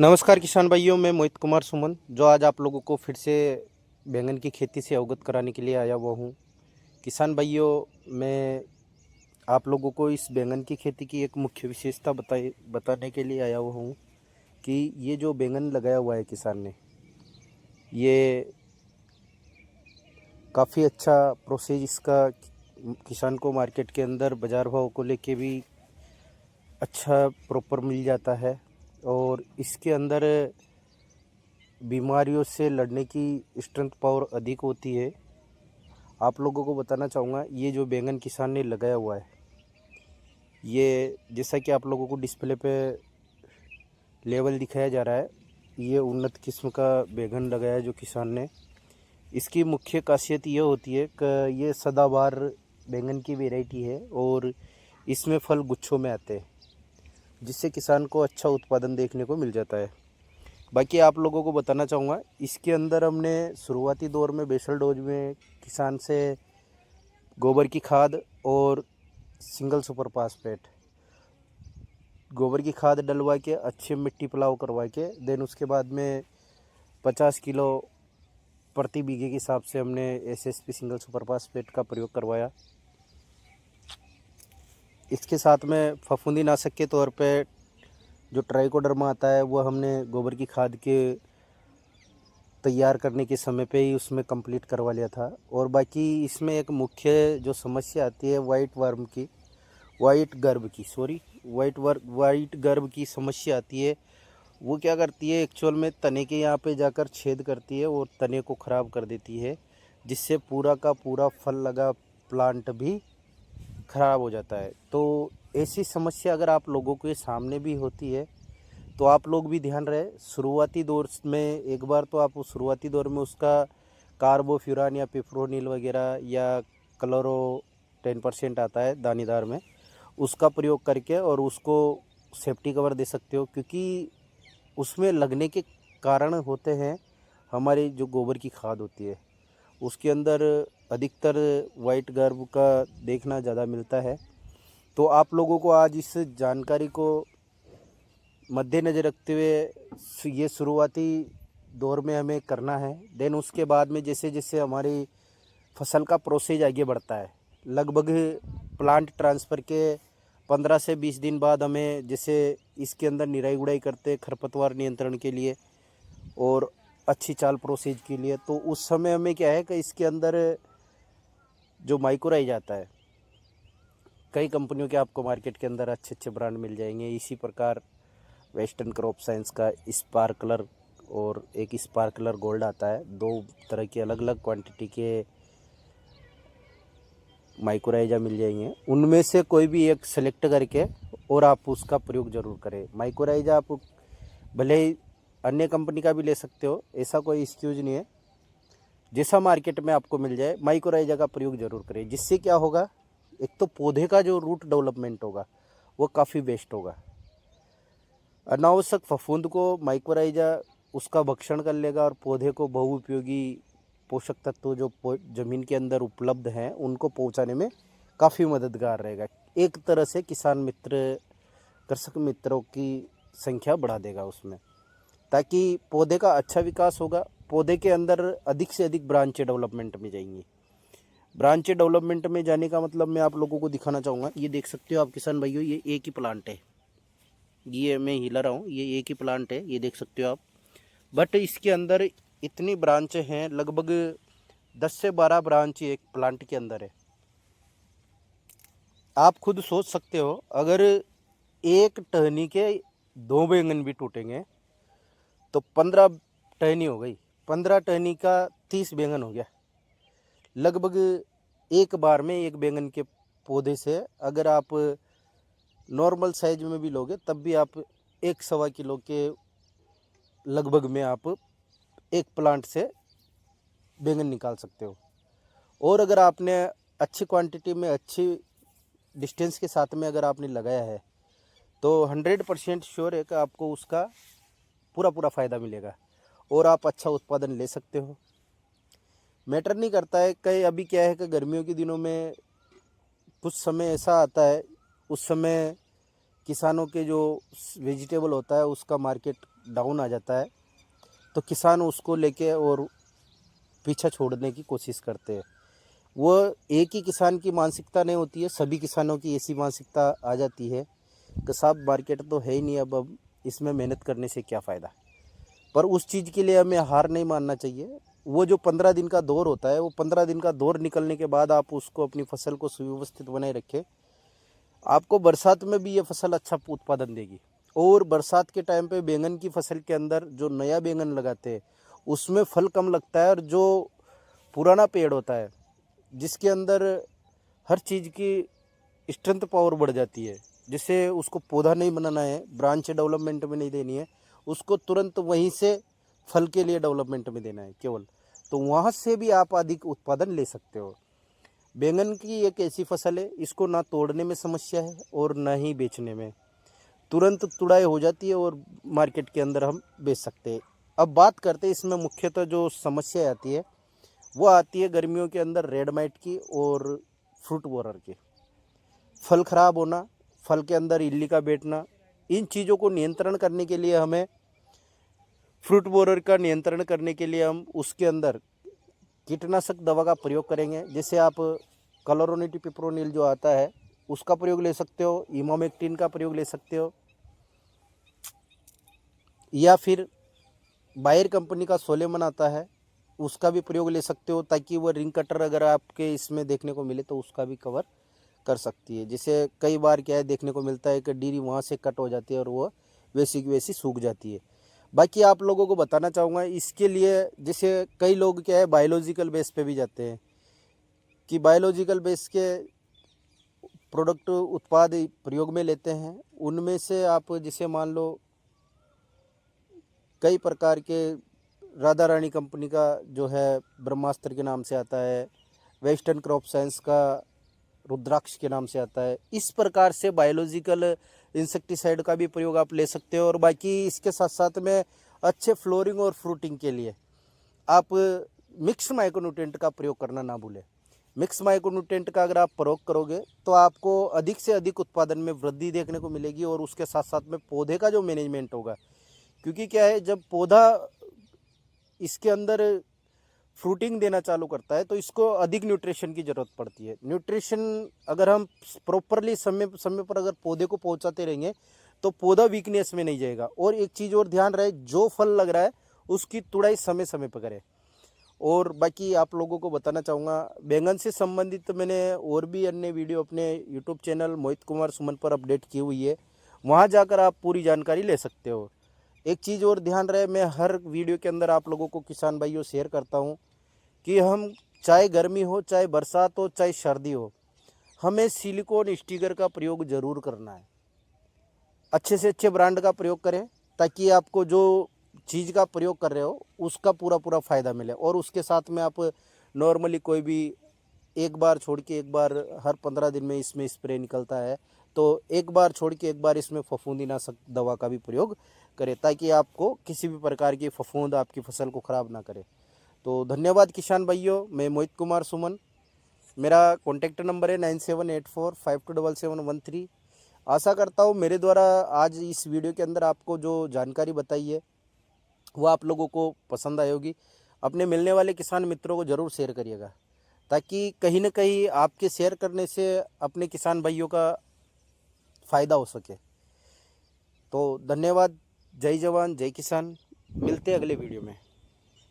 नमस्कार किसान भाइयों, मैं मोहित कुमार सुमन जो आज आप लोगों को फिर से बैंगन की खेती से अवगत कराने के लिए आया हुआ हूँ। किसान भाइयों, मैं आप लोगों को इस बैंगन की खेती की एक मुख्य विशेषता बताने के लिए आया हुआ हूँ कि ये जो बैंगन लगाया हुआ है किसान ने, ये काफ़ी अच्छा प्रोसेस इसका किसान को मार्केट के अंदर बाज़ार भाव को लेके भी अच्छा प्रॉपर मिल जाता है और इसके अंदर बीमारियों से लड़ने की स्ट्रेंथ पावर अधिक होती है। आप लोगों को बताना चाहूँगा, ये जो बैंगन किसान ने लगाया हुआ है, ये जैसा कि आप लोगों को डिस्प्ले पे लेवल दिखाया जा रहा है, ये उन्नत किस्म का बैंगन लगाया है जो किसान ने। इसकी मुख्य खासियत ये होती है कि ये सदाबहार बैंगन की वैरायटी है और इसमें फल गुच्छों में आते हैं, जिससे किसान को अच्छा उत्पादन देखने को मिल जाता है। बाकी आप लोगों को बताना चाहूँगा, इसके अंदर हमने शुरुआती दौर में बेसल डोज में किसान से गोबर की खाद और सिंगल सुपर फास्फेट, गोबर की खाद डलवा के अच्छी मिट्टी पलाव करवा के देन उसके बाद में 50 किलो प्रति बीघे के हिसाब से हमने एसएसपी सिंगल सुपर फास्फेट का प्रयोग करवाया। इसके साथ में फफूंदीनाशक के तौर पे जो ट्राइकोडर्मा आता है वो हमने गोबर की खाद के तैयार करने के समय पे ही उसमें कंप्लीट करवा लिया था। और बाकी इसमें एक मुख्य जो समस्या आती है वाइट गर्भ की समस्या आती है। वो क्या करती है, एक्चुअल में तने के यहाँ पे जाकर छेद करती है और तने को ख़राब कर देती है, जिससे पूरा का पूरा फल लगा प्लांट भी ख़राब हो जाता है। तो ऐसी समस्या अगर आप लोगों के सामने भी होती है तो आप लोग भी ध्यान रहे, शुरुआती दौर में एक बार तो आप शुरुआती दौर में उसका कार्बोफ्यूरान या पिप्रोनिल वगैरह या क्लोरो 10% आता है दानेदार में, उसका प्रयोग करके और उसको सेफ्टी कवर दे सकते हो, क्योंकि उसमें लगने के कारण होते हैं हमारी जो गोबर की खाद होती है उसके अंदर अधिकतर वाइट गर्भ का देखना ज़्यादा मिलता है। तो आप लोगों को आज इस जानकारी को मद्देनज़र रखते हुए ये शुरुआती दौर में हमें करना है। देन उसके बाद में जैसे जैसे हमारी फसल का प्रोसेस आगे बढ़ता है, लगभग प्लांट ट्रांसफ़र के 15 से 20 दिन बाद हमें जैसे इसके अंदर निराई गुड़ाई करते खरपतवार नियंत्रण के लिए और अच्छी चाल प्रोसेस के लिए, तो उस समय हमें क्या है कि इसके अंदर जो माइक्रोराइज आता है, कई कंपनियों के आपको मार्केट के अंदर अच्छे अच्छे ब्रांड मिल जाएंगे। इसी प्रकार वेस्टर्न क्रॉप साइंस का स्पार्कलर और एक स्पार्कलर गोल्ड आता है, दो तरह के अलग अलग क्वांटिटी के माइक्रोराइजा मिल जाएंगे। उनमें से कोई भी एक सेलेक्ट करके और आप उसका प्रयोग ज़रूर करें। माइक्रोराइजा आप भले ही अन्य कंपनी का भी ले सकते हो, ऐसा कोई एक्सक्यूज नहीं है, जैसा मार्केट में आपको मिल जाए माइक्रोराइजा का प्रयोग ज़रूर करें। जिससे क्या होगा, एक तो पौधे का जो रूट डेवलपमेंट होगा वो काफ़ी बेस्ट होगा। अनावश्यक फफूंद को माइक्रोराइजा उसका भक्षण कर लेगा और पौधे को बहुउपयोगी पोषक तत्व जो ज़मीन के अंदर उपलब्ध हैं उनको पहुंचाने में काफ़ी मददगार रहेगा। एक तरह से किसान मित्र, कृषक मित्रों की संख्या बढ़ा देगा उसमें, ताकि पौधे का अच्छा विकास होगा। पौधे के अंदर अधिक से अधिक ब्रांचें डेवलपमेंट में जाएंगी। ब्रांचें डेवलपमेंट में जाने का मतलब मैं आप लोगों को दिखाना चाहूँगा। ये देख सकते हो आप किसान भाइयों, ये एक ही प्लांट है, ये मैं हिला रहा हूँ, ये एक ही प्लांट है, ये देख सकते हो आप। बट इसके अंदर इतनी ब्रांच हैं, लगभग 10 से 12 ब्रांच एक प्लांट के अंदर है। आप खुद सोच सकते हो, अगर एक टहनी के 2 बैंगन भी टूटेंगे तो 15 टहनी हो गई, 15 टहनी का 30 बैंगन हो गया। लगभग एक बार में एक बैंगन के पौधे से अगर आप नॉर्मल साइज में भी लोगे तब भी आप 1-1.25 किलो के लगभग में आप एक प्लांट से बैंगन निकाल सकते हो। और अगर आपने अच्छी क्वांटिटी में अच्छी डिस्टेंस के साथ में अगर आपने लगाया है तो 100% श्योर है कि आपको उसका पूरा पूरा फ़ायदा मिलेगा और आप अच्छा उत्पादन ले सकते हो। मैटर नहीं करता है कहीं, अभी क्या है कि गर्मियों के दिनों में कुछ समय ऐसा आता है, उस समय किसानों के जो वेजिटेबल होता है उसका मार्केट डाउन आ जाता है तो किसान उसको लेके और पीछा छोड़ने की कोशिश करते हैं। वो एक ही किसान की मानसिकता नहीं होती है, सभी किसानों की ऐसी मानसिकता आ जाती है कि साहब मार्केट तो है ही नहीं, अब इसमें मेहनत करने से क्या फ़ायदा। पर उस चीज़ के लिए हमें हार नहीं मानना चाहिए। वो जो 15 दिन का दौर होता है, वो 15 दिन का दौर निकलने के बाद आप उसको अपनी फसल को सुव्यवस्थित बनाए रखें। आपको बरसात में भी ये फसल अच्छा उत्पादन देगी। और बरसात के टाइम पे बैंगन की फसल के अंदर जो नया बैंगन लगाते हैं उसमें फल कम लगता है, और जो पुराना पेड़ होता है जिसके अंदर हर चीज़ की स्ट्रेंथ पावर बढ़ जाती है, जिससे उसको पौधा नहीं बनाना है, ब्रांच डेवलपमेंट में नहीं देनी है, उसको तुरंत वहीं से फल के लिए डेवलपमेंट में देना है केवल, तो वहाँ से भी आप अधिक उत्पादन ले सकते हो। बैंगन की एक ऐसी फसल है, इसको ना तोड़ने में समस्या है और ना ही बेचने में, तुरंत तुड़ाई हो जाती है और मार्केट के अंदर हम बेच सकते हैं। अब बात करते हैं इसमें मुख्यतः जो समस्या आती है वो आती है गर्मियों के अंदर रेड माइट की और फ्रूट बोरर की। फल खराब होना, फल के अंदर इल्ली का बैठना, इन चीज़ों को नियंत्रण करने के लिए हमें फ्रूट बोरर का नियंत्रण करने के लिए हम उसके अंदर कीटनाशक दवा का प्रयोग करेंगे। जैसे आप क्लोरोनिटीपिप्रोनिल जो आता है उसका प्रयोग ले सकते हो, इमामेक्टिन का प्रयोग ले सकते हो, या फिर बायर कंपनी का सोलेमन आता है उसका भी प्रयोग ले सकते हो, ताकि वो रिंग कटर अगर आपके इसमें देखने को मिले तो उसका भी कवर कर सकती है। जैसे कई बार क्या है देखने को मिलता है कि डीरी वहाँ से कट हो जाती है और वो वैसी की वैसी सूख जाती है। बाकी आप लोगों को बताना चाहूँगा इसके लिए, जैसे कई लोग क्या है बायोलॉजिकल बेस पे भी जाते हैं कि बायोलॉजिकल बेस के प्रोडक्ट उत्पाद प्रयोग में लेते हैं। उनमें से आप जैसे मान लो कई प्रकार के राधा रानी कंपनी का जो है ब्रह्मास्त्र के नाम से आता है, वेस्टर्न क्रॉप साइंस का रुद्राक्ष के नाम से आता है। इस प्रकार से बायोलॉजिकल इंसेक्टिसाइड का भी प्रयोग आप ले सकते हो। और बाकी इसके साथ साथ में अच्छे फ्लोरिंग और फ्रूटिंग के लिए आप मिक्स माइक्रोन्यूट्रिएंट का प्रयोग करना ना भूलें। मिक्स माइक्रोन्यूट्रिएंट का अगर आप प्रयोग करोगे तो आपको अधिक से अधिक उत्पादन में वृद्धि देखने को मिलेगी, और उसके साथ साथ में पौधे का जो मैनेजमेंट होगा, क्योंकि क्या है जब पौधा इसके अंदर फ्रूटिंग देना चालू करता है तो इसको अधिक न्यूट्रिशन की ज़रूरत पड़ती है। न्यूट्रिशन अगर हम प्रॉपरली समय समय पर अगर पौधे को पहुंचाते रहेंगे तो पौधा वीकनेस में नहीं जाएगा। और एक चीज़ और ध्यान रहे, जो फल लग रहा है उसकी तुड़ाई समय समय पर करें। और बाकी आप लोगों को बताना चाहूँगा बैंगन से संबंधित मैंने और भी अन्य वीडियो अपने यूट्यूब चैनल मोहित कुमार सुमन पर अपडेट की हुई है, वहाँ जाकर आप पूरी जानकारी ले सकते हो। एक चीज़ और ध्यान रहे, मैं हर वीडियो के अंदर आप लोगों को किसान भाइयों शेयर करता हूँ कि हम चाहे गर्मी हो, चाहे बरसात हो, चाहे सर्दी हो, हमें सिलिकॉन स्टिकर का प्रयोग ज़रूर करना है। अच्छे से अच्छे ब्रांड का प्रयोग करें ताकि आपको जो चीज़ का प्रयोग कर रहे हो उसका पूरा पूरा फ़ायदा मिले। और उसके साथ में आप नॉर्मली कोई भी एक बार छोड़ के एक बार, हर 15 दिन में इसमें स्प्रे निकलता है, तो एक बार छोड़ के एक बार इसमें फफूंदीनाशक दवा का भी प्रयोग करें ताकि आपको किसी भी प्रकार की फफूंद आपकी फसल को ख़राब ना करे। तो धन्यवाद किसान भाइयों, मैं मोहित कुमार सुमन, मेरा कॉन्टैक्ट नंबर है 9784527713। आशा करता हूँ मेरे द्वारा आज इस वीडियो के अंदर आपको जो जानकारी बताई है वो आप लोगों को पसंद आई होगी। अपने मिलने वाले किसान मित्रों को ज़रूर शेयर करिएगा ताकि कहीं ना कहीं आपके शेयर करने से अपने किसान भाइयों का फ़ायदा हो सके। तो धन्यवाद, जय जवान जय किसान, मिलते हैं अगले वीडियो में।